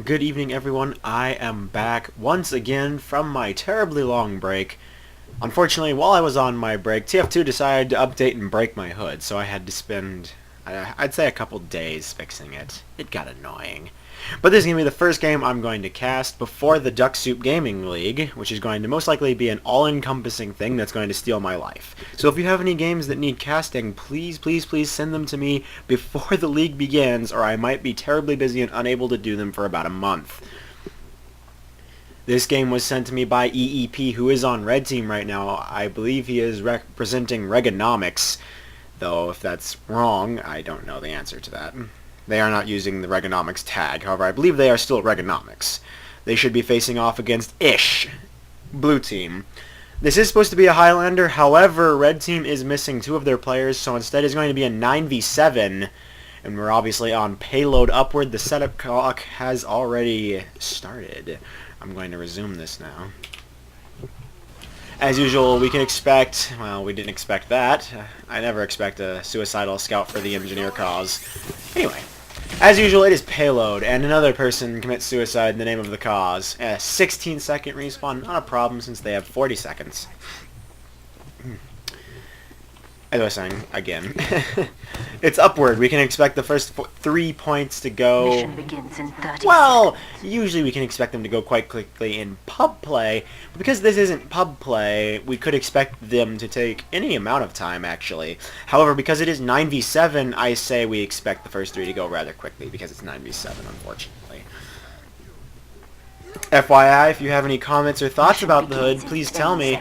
Good evening, everyone. I am back once again from my terribly long break. Unfortunately, while I was on my break, TF2 decided to update and break my hood, so I had to spend, I'd say, a couple days fixing it. It got annoying. But this is going to be the first game I'm going to cast before the Duck Soup Gaming League, which is going to most likely be an all-encompassing thing that's going to steal my life. So if you have any games that need casting, please send them to me before the league begins, or I might be terribly busy and unable to do them for about a month. This game was sent to me by EEP, who is on Red Team right now. I believe he is representing Reaganomics, though if that's wrong, I don't know the answer to that. They are not using the Reaganomics tag, however I believe they are still Reaganomics. They should be facing off against Ish, Blue Team. This is supposed to be a Highlander, however Red Team is missing two of their players, so instead it's going to be a 9v7, and we're obviously on payload upward. The setup clock has already started. I'm going to resume this now. As usual, we can expect, well, we didn't expect that. I never expect a suicidal scout for the engineer cause. Anyway, as usual, it is payload, and another person commits suicide in the name of the cause. A 16-second respawn, not a problem since they have 40 seconds. As I was saying, again, it's upward. We can expect the first 3 points to go... Mission begins in 30 well, seconds. usually we can expect them to go quite quickly in pub play, but because this isn't pub play, we could expect them to take any amount of time, actually. However, because it is 9v7, I say we expect the first 3 to go rather quickly, because it's 9v7, unfortunately. FYI, if you have any comments or thoughts about the hood, please tell me.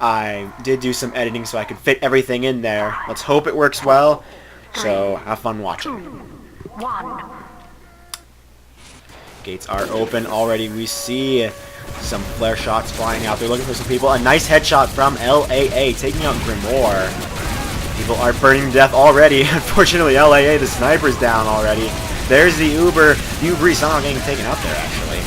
I did do some editing so I could fit everything in there. Let's hope it works well. So, have fun watching. 1. Gates are open already. We see some flare shots flying out. They're looking for some people. A nice headshot from LAA, taking out Grimoire. People are burning to death already. Unfortunately, LAA, the sniper's down already. There's the Uber. Uber somehow getting taken out there, actually.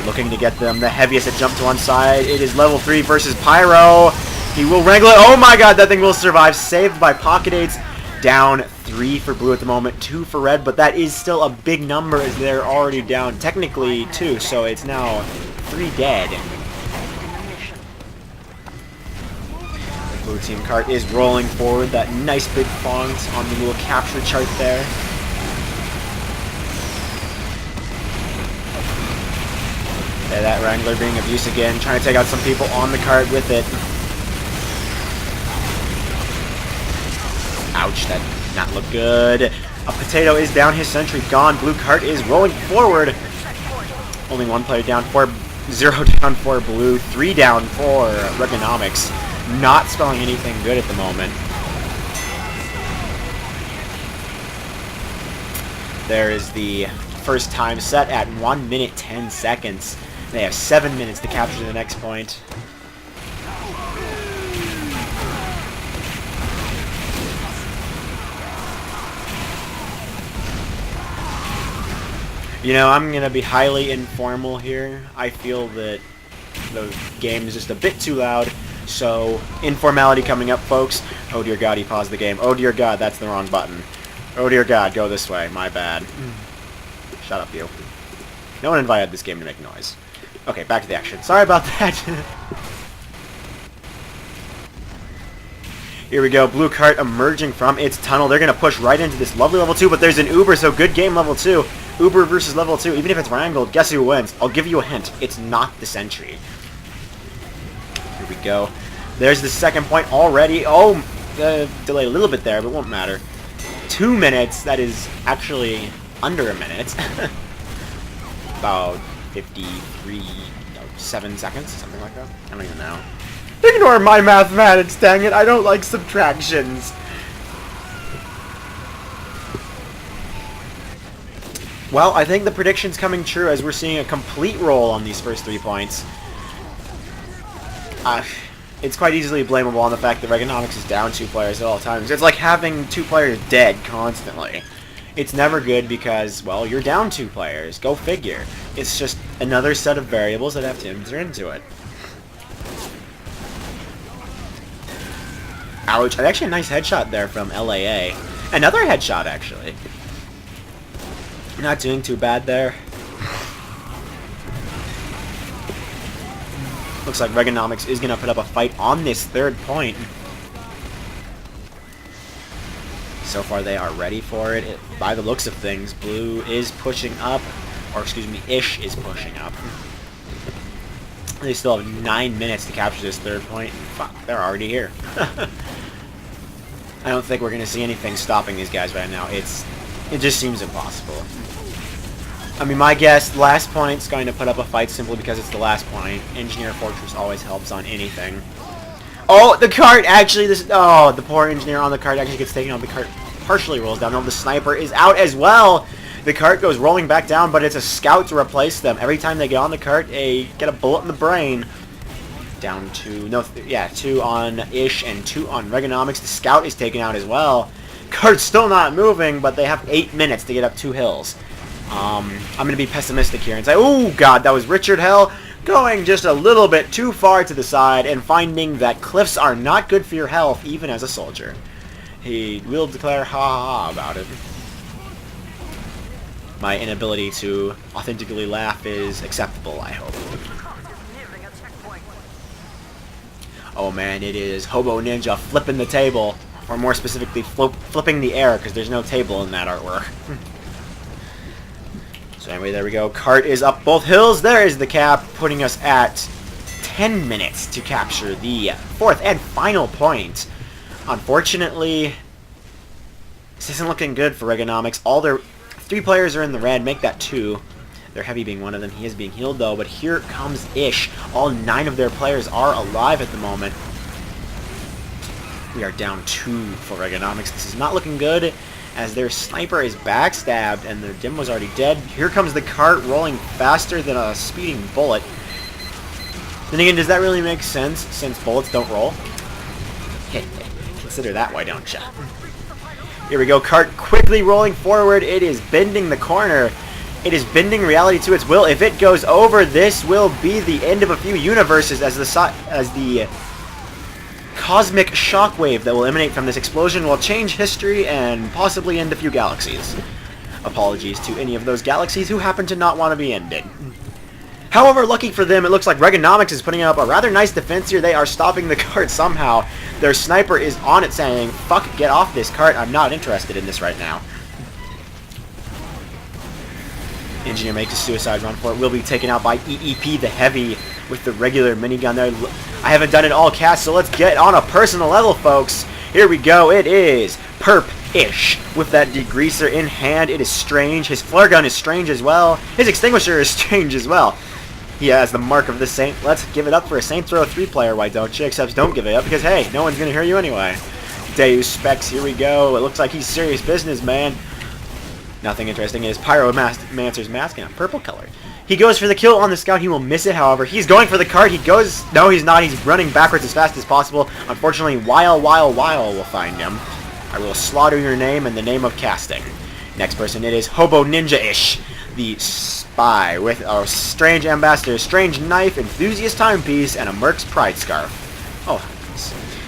Looking to get them the heaviest at jump to one side. It is level 3 versus Pyro. He will wrangle it. Oh my god, that thing will survive. Saved by Pocket Aids. Down 3 for Blue at the moment, 2 for Red, but that is still a big number as they're already down technically 2, so it's now 3 dead. The Blue Team cart is rolling forward. That nice big font on the little capture chart there. That Wrangler being of use again, trying to take out some people on the cart with it. Ouch, that did not look good. A Potato is down, his sentry gone. Blue cart is rolling forward. Only 1 player down, 0 down for Blue, 3 down for Reaganomics. Not spelling anything good at the moment. There is the first time set at 1 minute 10 seconds. They have 7 minutes to capture the next point. You know, I'm going to be highly informal here. I feel that the game is just a bit too loud. So, informality coming up, folks. Oh dear god, he paused the game. Oh dear god, that's the wrong button. Oh dear god, go this way. My bad. Shut up, you. No one invited this game to make noise. Okay, back to the action. Sorry about that. Here we go. Blue cart emerging from its tunnel. They're going to push right into this lovely level 2, but there's an Uber, so good game level 2. Uber versus level 2. Even if it's wrangled, guess who wins? I'll give you a hint. It's not the sentry. Here we go. There's the second point already. Oh, delay a little bit there, but won't matter. 2 minutes. That is actually under a minute. About 7 seconds, something like that. I don't even know. Ignore my mathematics, dang it. I don't like subtractions. Well, I think the prediction's coming true as we're seeing a complete roll on these first 3 points. It's quite easily blamable on the fact that Reaganomics is down 2 players at all times. It's like having 2 players dead constantly. It's never good because, well, you're down 2 players. Go figure. It's just another set of variables that have to enter into it. Ouch. Actually, a nice headshot there from LAA. Another headshot, actually. Not doing too bad there. Looks like Reaganomics is going to put up a fight on this third point. So far they are ready for it. By the looks of things, Blue is pushing up, or excuse me, Ish is pushing up. They still have 9 minutes to capture this third point. Fuck, they're already here. I don't think we're going to see anything stopping these guys right now. It just seems impossible. I mean, my guess, last point's going to put up a fight simply because it's the last point. Engineer Fortress always helps on anything. Oh, the cart actually, the poor engineer on the cart actually gets taken out. The cart partially rolls down. No, the sniper is out as well. The cart goes rolling back down, but it's a scout to replace them. Every time they get on the cart, they get a bullet in the brain. Down to, 2 on Ish and 2 on Reaganomics. The scout is taken out as well. Cart's still not moving, but they have 8 minutes to get up 2 hills. I'm going to be pessimistic here and say, oh god, that was Richard Hell going just a little bit too far to the side and finding that cliffs are not good for your health, even as a soldier. He will declare ha ha about it. My inability to authentically laugh is acceptable, I hope. Oh man, it is Hobo Ninja flipping the table, or more specifically flipping the air, because there's no table in that artwork. So anyway, there we go. Cart is up both hills. There is the cap, putting us at 10 minutes to capture the 4th and final point. Unfortunately, this isn't looking good for Reaganomics. All their 3 players are in the red, make that 2. Their heavy being one of them. He is being healed though, but here comes Ish. All 9 of their players are alive at the moment. We are down 2 for Reaganomics. This is not looking good, as their sniper is backstabbed and their dim was already dead. Here comes the cart rolling faster than a speeding bullet. Then again, does that really make sense since bullets don't roll? Consider that, why don't ya? Here we go, cart quickly rolling forward. It is bending the corner. It is bending reality to its will. If it goes over, this will be the end of a few universes, as the cosmic shockwave that will emanate from this explosion will change history and possibly end a few galaxies. Apologies to any of those galaxies who happen to not want to be ended. However, lucky for them, it looks like Reaganomics is putting up a rather nice defense here. They are stopping the cart somehow. Their sniper is on it saying, fuck, get off this cart. I'm not interested in this right now. Engineer makes a suicide run for it. Will be taken out by EEP, the heavy, with the regular minigun there. I haven't done it all cast, so let's get on a personal level, folks. Here we go. It is Perp-ish with that degreaser in hand. It is strange. His flare gun is strange as well. His extinguisher is strange as well. He has the mark of the Saint. Let's give it up for a Saints Row 3 player, why don't you? Except don't give it up because, hey, no one's going to hear you anyway. Deus Specs, here we go. It looks like he's serious business, man. Nothing interesting. It is Pyromancer's mask in a purple color. He goes for the kill on the scout. He will miss it, however. He's going for the cart. He goes... No, he's not. He's running backwards as fast as possible. Unfortunately, Weil will find him. I will slaughter your name and the name of casting. Next person, it is Hobo Ninja-ish, the spy with a strange ambassador, strange knife, enthusiast timepiece, and a Merc's pride scarf. Oh,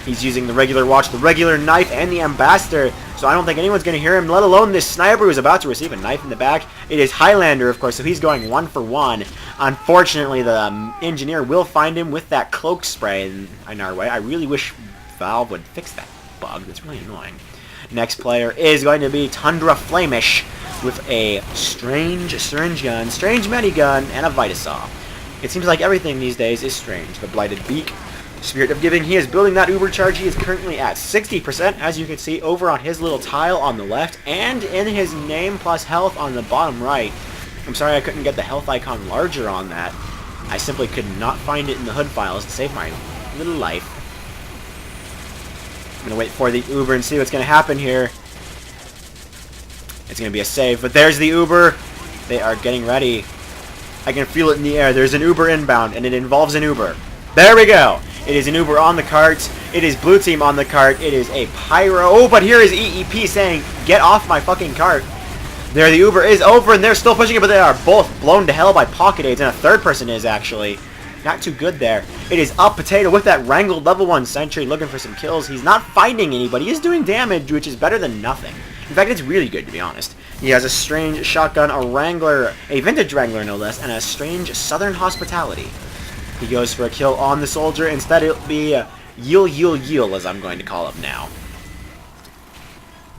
he's using the regular watch, the regular knife, and the ambassador, so I don't think anyone's going to hear him, let alone this sniper who's about to receive a knife in the back. It is Highlander, of course, so he's going 1 for 1. Unfortunately, the engineer will find him with that cloak spray in our way. I really wish Valve would fix that bug. That's really annoying. Next player is going to be Tundra Flamish with a strange syringe gun, strange medigun, and a Vitasaw. It seems like everything these days is strange. The Blighted Beak, Spirit of Giving, he is building that Uber charge. He is currently at 60%, as you can see over on his little tile on the left, and in his name plus health on the bottom right. I'm sorry I couldn't get the health icon larger on that. I simply could not find it in the HUD files to save my little life. I'm going to wait for the Uber and see what's going to happen here. It's going to be a save, but there's the Uber. They are getting ready. I can feel it in the air. There's an Uber inbound, and it involves an Uber. There we go. It is an Uber on the cart. It is blue team on the cart. It is a pyro. Oh, but here is EEP saying, get off my fucking cart. There, the Uber is over, and they're still pushing it, but they are both blown to hell by pocket aids, and a third person is actually. Not too good there. It is Up Potato with that wrangled level 1 sentry looking for some kills. He's not finding anybody. He is doing damage, which is better than nothing. In fact, it's really good, to be honest. He has a strange shotgun, a Wrangler, a vintage Wrangler no less, and a strange Southern Hospitality. He goes for a kill on the soldier. Instead, it'll be Yul, as I'm going to call him now.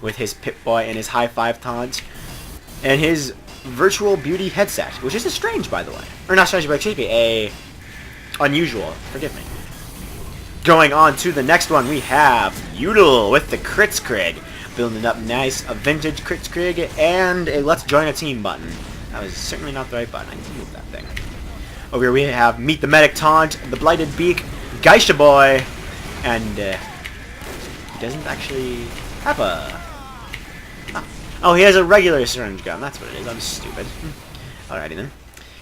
With his Pip-Boy and his high-five taunt. And his virtual beauty headset, which is a strange, by the way. Or not strange, but excuse me, a unusual. Forgive me. Going on to the next one, we have Udel with the Kritzkrieg. Building up nice, a vintage Kritzkrieg, and a Let's Join a Team button. That was certainly not the right button. I need to move that thing. Over here we have Meet the Medic Taunt, the Blighted Beak, Geisha Boy, and he doesn't actually have a... Oh, he has a regular syringe gun. That's what it is. I'm stupid. Alrighty then.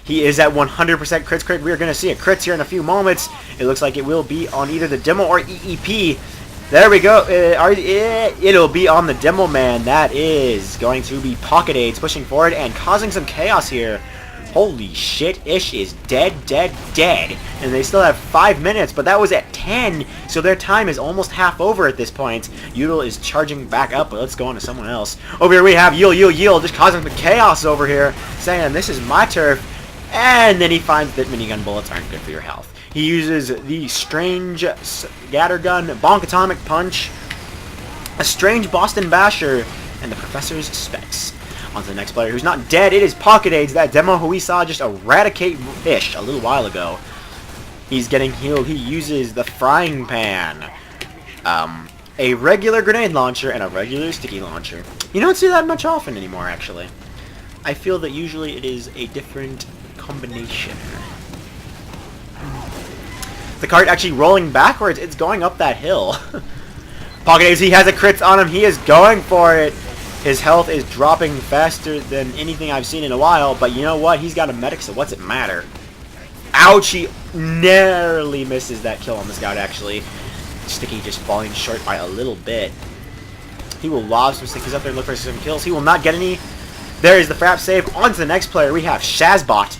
He is at 100% Kritzkrieg. We are going to see a crits here in a few moments. It looks like it will be on either the demo or EEP. There we go. It'll be on the demo man. That is going to be Pocket Aids pushing forward and causing some chaos here. Holy shit, Ish is dead. And they still have 5 minutes, but that was at 10, so their time is almost half over at this point. Udel is charging back up, but let's go on to someone else. Over here we have Yul, just causing the chaos over here, saying, this is my turf. And then he finds that minigun bullets aren't good for your health. He uses the strange scatter gun, Bonk Atomic Punch, a strange Boston Basher, and the Professor's Specs. On to the next player who's not dead. It is Pocket Aids, that demo who we saw just eradicate Ish a little while ago. He's getting healed. He uses the Frying Pan, a regular grenade launcher, and a regular sticky launcher. You don't see that much often anymore, actually. I feel that usually it is a different combination. The cart actually rolling backwards. It's going up that hill. Pocket Aids, he has a crits on him. He is going for it. His health is dropping faster than anything I've seen in a while, but you know what? He's got a medic, so what's it matter? Ouch! He narrowly misses that kill on the scout, actually. Sticky just falling short by a little bit. He will lob some stickies up there and look for some kills. He will not get any. There is the frap save. On to the next player. We have Shazbot.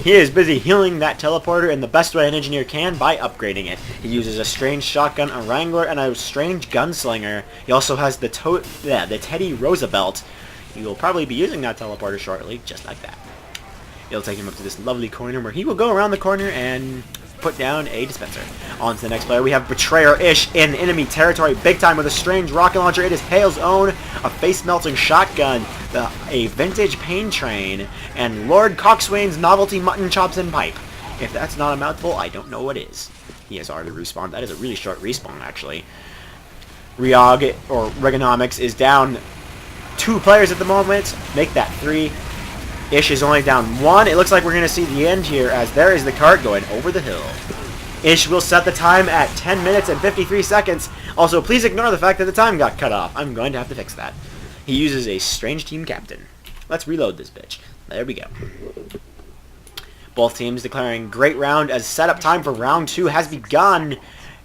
He is busy healing that teleporter in the best way an engineer can by upgrading it. He uses a strange shotgun, a Wrangler, and a strange gunslinger. He also has the Teddy Roosevelt. He will probably be using that teleporter shortly, just like that. It'll take him up to this lovely corner where he will go around the corner and put down a dispenser. On to the next player. We have Betrayer Ish in enemy territory big time with a strange rocket launcher. It is Hale's own, a face-melting shotgun, a vintage pain train, and Lord Coxswain's novelty mutton chops and pipe. If that's not a mouthful, I don't know what is. He has already respawned. That is a really short respawn, actually. Reag, or Reaganomics, is down 2 players at the moment. Make that 3. Ish is only down 1. It looks like we're going to see the end here, as there is the cart going over the hill. Ish will set the time at 10 minutes and 53 seconds. Also, please ignore the fact that the time got cut off. I'm going to have to fix that. He uses a strange team captain. Let's reload this bitch. There we go. Both teams declaring great round as setup time for round 2 has begun.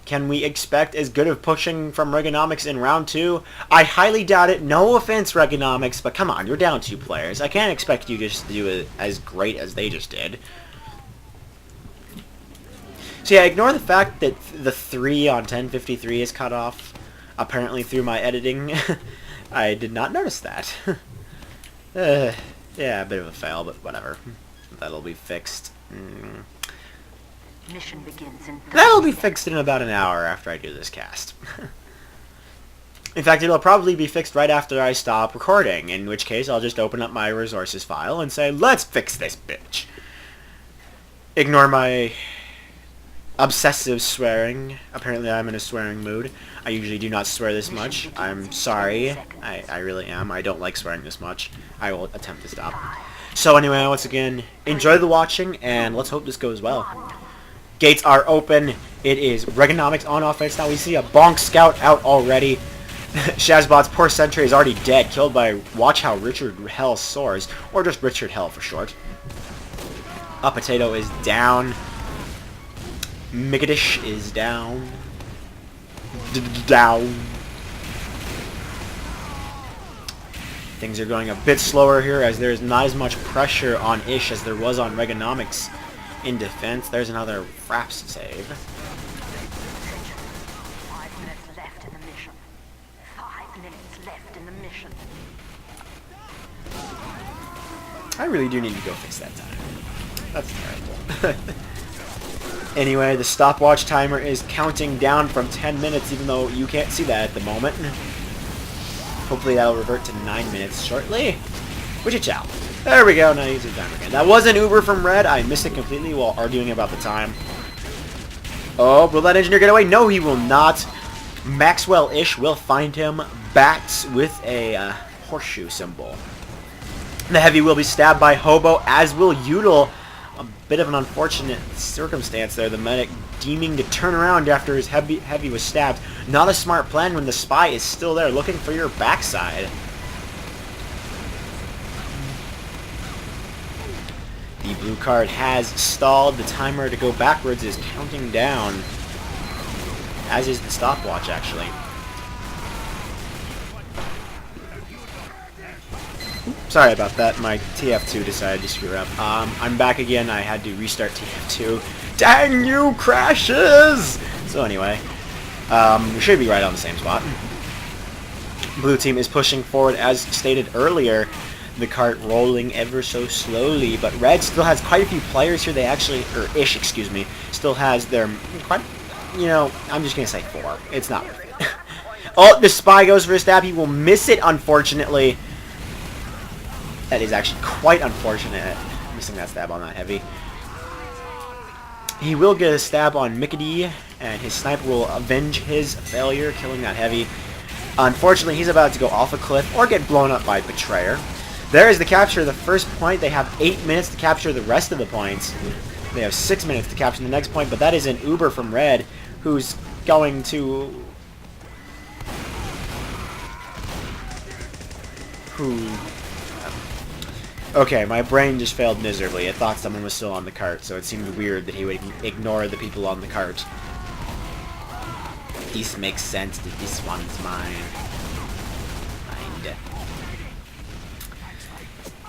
Can we expect as good of pushing from Reaganomics in round 2? I highly doubt it. No offense, Reaganomics, but come on, you're down 2 players. I can't expect you just to do it as great as they just did. So yeah, ignore the fact that the 3 on 1053 is cut off, apparently through my editing. I did not notice that. Yeah, a bit of a fail, but whatever. That'll be fixed. Mission begins in 30 That'll be fixed in about an hour after I do this cast. In fact, it'll probably be fixed right after I stop recording, in which case I'll just open up my resources file and say, let's fix this bitch. Ignore my obsessive swearing. Apparently I'm in a swearing mood. I usually do not swear this much. I'm sorry. I really am. I don't like swearing this much. I will attempt to stop. So anyway, once again, enjoy the watching, and let's hope this goes well. Gates are open. It is Reaganomics on offense. Now we see a Bonk Scout out already. Shazbot's poor sentry is already dead, killed by Watch How Richard Hell Soars, or just Richard Hell for short. A Potato is down. Migadish is down. Down. Things are going a bit slower here as there is not as much pressure on Ish as there was on Reaganomics in defense. There's another fraps save. 5 minutes left in the mission. 5 minutes left in the mission. I really do need to go fix that time. That's terrible. Anyway, the stopwatch timer is counting down from 10 minutes, even though you can't see that at the moment. Hopefully that'll revert to 9 minutes shortly. Which it shall. There we go, now use the timer again. That was an Uber from Red. I missed it completely while arguing about the time. Oh, will that engineer get away? No, he will not. Maxwell-ish will find him. Bats with a horseshoe symbol. The Heavy will be stabbed by Hobo, as will Udall. A bit of an unfortunate circumstance there. The medic deeming to turn around after his heavy was stabbed. Not a smart plan when the spy is still there looking for your backside. The blue card has stalled. The timer to go backwards is counting down. As is the stopwatch, actually. Sorry about that. My TF2 decided to screw up. I'm back again. I had to restart TF2. Dang you, crashes! So anyway, we should be right on the same spot. Blue team is pushing forward as stated earlier. The cart rolling ever so slowly, but Red still has quite a few players here. They actually, or Ish, excuse me, still has their quite, you know, I'm just gonna say 4. It's not worth it. Oh, the spy goes for a stab. He will miss it, unfortunately. That is actually quite unfortunate, missing that stab on that Heavy. He will get a stab on Mickey, and his sniper will avenge his failure, killing that Heavy. Unfortunately, he's about to go off a cliff or get blown up by Betrayer. There is the capture of the first point. They have 8 minutes to capture the rest of the points. They have 6 minutes to capture the next point, but that is an Uber from Red, who's going to... Okay, my brain just failed miserably. I thought someone was still on the cart, so it seemed weird that he would ignore the people on the cart. This makes sense that this one's mine.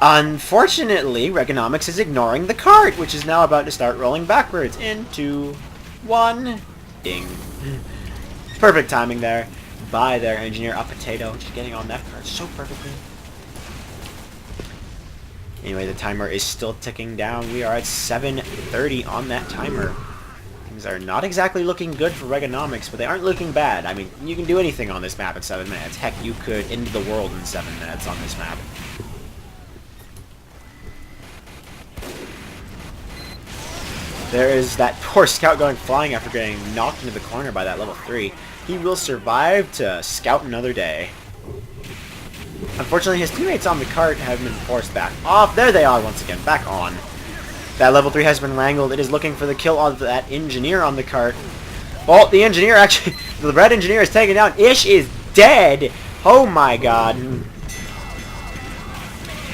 Unfortunately, Reaganomics is ignoring the cart, which is now about to start rolling backwards. In 2, 1, ding. Perfect timing there by their engineer, a potato, just getting on that cart so perfectly. Anyway, the timer is still ticking down. We are at 7:30 on that timer. Things are not exactly looking good for Reaganomics, but they aren't looking bad. I mean, you can do anything on this map in 7 minutes. Heck, you could end the world in 7 minutes on this map. There is that poor scout going flying after getting knocked into the corner by that level 3. He will survive to scout another day. Unfortunately, his teammates on the cart have been forced back off. There they are once again, back on. That level 3 has been wrangled. It is looking for the kill of that engineer on the cart. Well, the engineer actually... The red engineer is taken down. Ish is dead! Oh my god.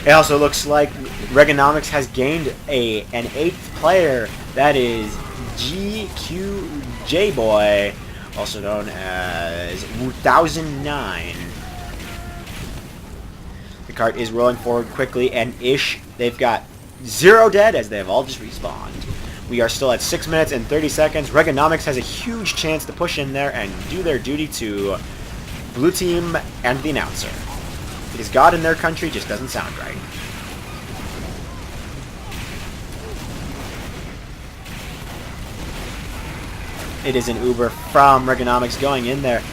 It also looks like Reaganomics has gained an 8th player. That is GQJ-Boy, also known as 1009. The cart is rolling forward quickly, and Ish, they've got 0 dead as they have all just respawned. We are still at 6 minutes and 30 seconds. Reaganomics has a huge chance to push in there and do their duty to Blue Team and the announcer. It is God in their country, just doesn't sound right. It is an Uber from Reaganomics going in there,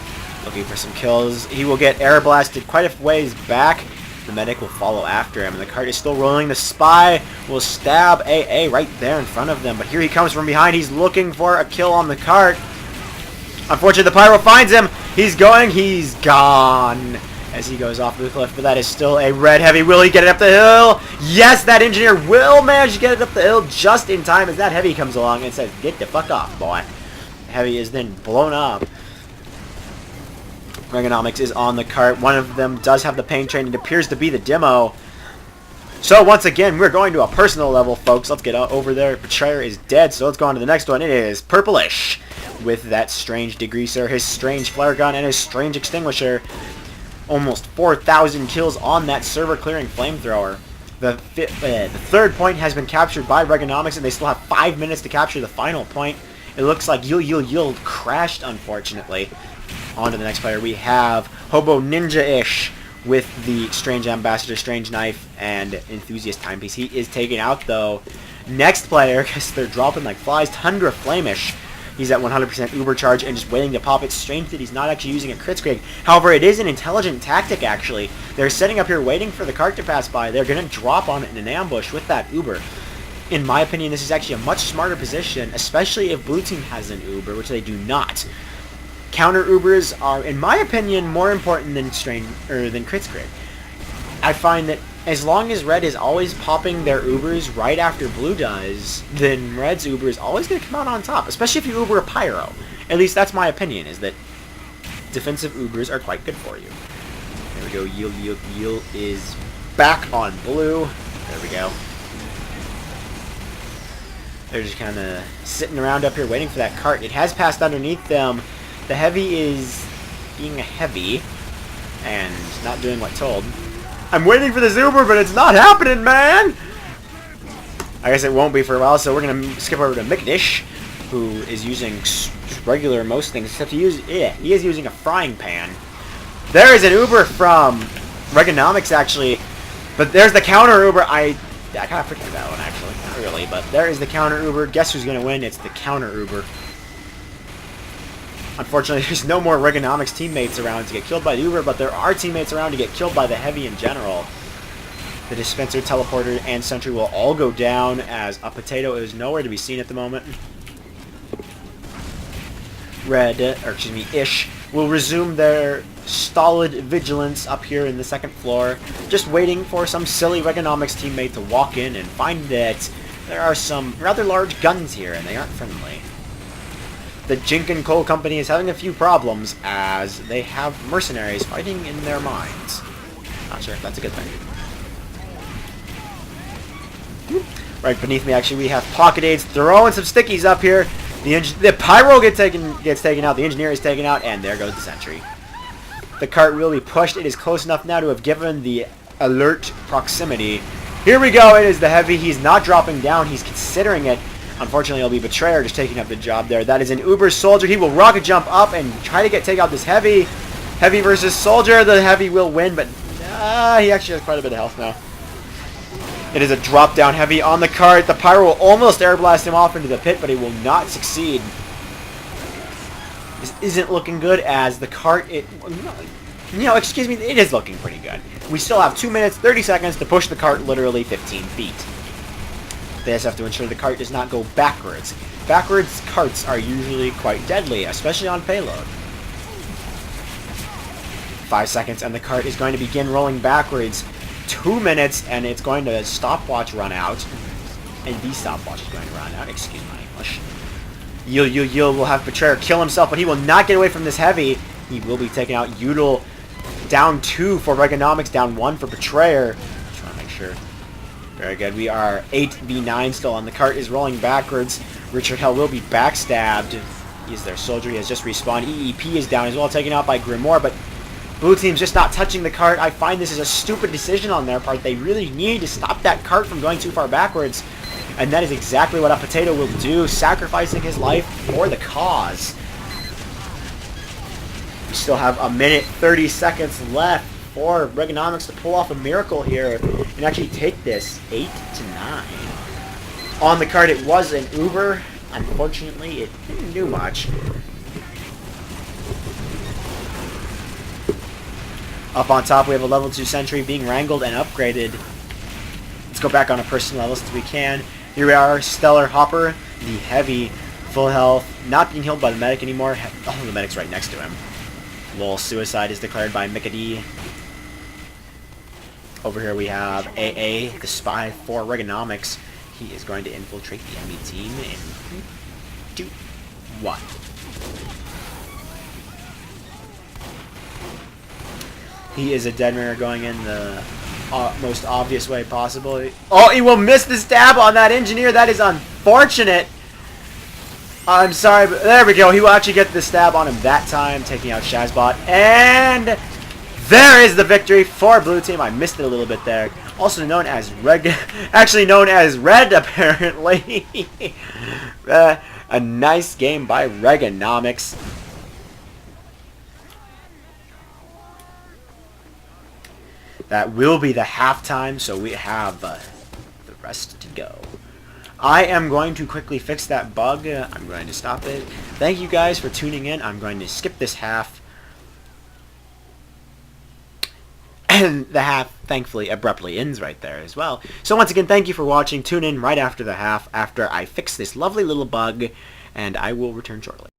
looking for some kills. He will get air blasted quite a ways back. The medic will follow after him, and the cart is still rolling. The spy will stab AA right there in front of them, but here he comes from behind. He's looking for a kill on the cart. Unfortunately, the pyro finds him. He's gone as he goes off the cliff, but that is still a red Heavy. Will he get it up the hill? Yes, that engineer will manage to get it up the hill just in time as that Heavy comes along and says, "Get the fuck off, boy." Heavy is then blown up. Reaganomics is on the cart. One of them does have the pain train. It appears to be the demo. So once again, we're going to a personal level, folks. Let's get over there. Betrayer is dead, so let's go on to the next one. It is Purplish with that strange degreaser, his strange flare gun, and his strange extinguisher. Almost 4,000 kills on that server-clearing flamethrower. The third point has been captured by Reaganomics, and they still have 5 minutes to capture the final point. It looks like Yield crashed, unfortunately. On to the next player. We have Hobo Ninja-ish with the Strange Ambassador, Strange Knife, and Enthusiast Timepiece. He is taken out, though. Next player, because they're dropping like flies, Tundra Flamish. He's at 100% Uber Charge and just waiting to pop. It's strange that he's not actually using a Kritzkrieg. However, it is an intelligent tactic, actually. They're setting up here waiting for the cart to pass by. They're going to drop on it in an ambush with that Uber. In my opinion, this is actually a much smarter position, especially if blue team has an Uber, which they do not. Counter Ubers are, in my opinion, more important than Kritzkrieg. I find that as long as red is always popping their Ubers right after blue does, then red's Uber is always going to come out on top, especially if you Uber a Pyro. At least that's my opinion, is that defensive Ubers are quite good for you. There we go. Yield is back on blue. There we go. They're just kind of sitting around up here waiting for that cart. It has passed underneath them. The heavy is being a heavy and not doing what told. I'm waiting for the Uber, but it's not happening, man! I guess it won't be for a while, so we're going to skip over to Mikdish, who is using just regular most things, except he is using a frying pan. There is an Uber from Reaganomics, actually, but there's the counter Uber. I kind of forget that one, actually. Not really, but there is the counter Uber. Guess who's going to win? It's the counter Uber. Unfortunately, there's no more Reaganomics teammates around to get killed by the Uber, but there are teammates around to get killed by the Heavy in general. The Dispenser, Teleporter, and Sentry will all go down as a Potato is nowhere to be seen at the moment. Ish will resume their stolid vigilance up here in the second floor, just waiting for some silly Reaganomics teammate to walk in and find that there are some rather large guns here, and they aren't friendly. The Jinkin Coal Company is having a few problems, as they have mercenaries fighting in their mines. Not sure if that's a good thing. Right beneath me, actually, we have Pocket Aids throwing some stickies up here. The Pyro gets taken out, the Engineer is taken out, and there goes the Sentry. The cart will be pushed. It is close enough now to have given the alert proximity. Here we go, it is the Heavy. He's not dropping down, he's considering it. Unfortunately, it'll be Betrayer just taking up the job there. That is an Uber Soldier. He will rocket jump up and try to take out this Heavy. Heavy versus Soldier. The Heavy will win, but he actually has quite a bit of health now. It is a drop-down Heavy on the cart. The Pyro will almost air blast him off into the pit, but he will not succeed. This isn't looking good as the cart... excuse me, it is looking pretty good. We still have 2 minutes, 30 seconds to push the cart literally 15 feet. They just have to ensure the cart does not go backwards. Backwards carts are usually quite deadly, especially on payload. 5 seconds and the cart is going to begin rolling backwards. 2 minutes and it's going to stopwatch run out. And the stopwatch is going to run out. Excuse my English. Yul will have Betrayer kill himself, but he will not get away from this Heavy. He will be taking out Udal. Down 2 for Reaganomics, down 1 for Betrayer. Just want to make sure. Very good. We are 8v9 still, and the cart is rolling backwards. Richard Hell will be backstabbed. He is their soldier. He has just respawned. EEP is down as well, taken out by Grimoire, but blue team's just not touching the cart. I find this is a stupid decision on their part. They really need to stop that cart from going too far backwards, and that is exactly what a Potato will do, sacrificing his life for the cause. We still have a minute 30 seconds left for Reaganomics to pull off a miracle here and actually take this 8-9. On the card, it was an Uber. Unfortunately, it didn't do much. Up on top, we have a level 2 Sentry being wrangled and upgraded. Let's go back on a personal level as we can. Here we are, Stellar Hopper, the Heavy, full health, not being healed by the medic anymore. Oh, the medic's right next to him. Lol, suicide is declared by Mickey. Over here we have AA, the spy for Reaganomics. He is going to infiltrate the enemy team in 3, 2, 1. He is a dead ringer going in the most obvious way possible. Oh, he will miss the stab on that Engineer. That is unfortunate. I'm sorry, but there we go. He will actually get the stab on him that time, taking out Shazbot. And there is the victory for blue team. I missed it a little bit there. Also known as actually known as Red, apparently. A nice game by Reaganomics. That will be the halftime, so we have the rest to go. I am going to quickly fix that bug. I'm going to stop it. Thank you guys for tuning in. I'm going to skip this half. And the half, thankfully, abruptly ends right there as well. So once again, thank you for watching. Tune in right after the half, after I fix this lovely little bug, and I will return shortly.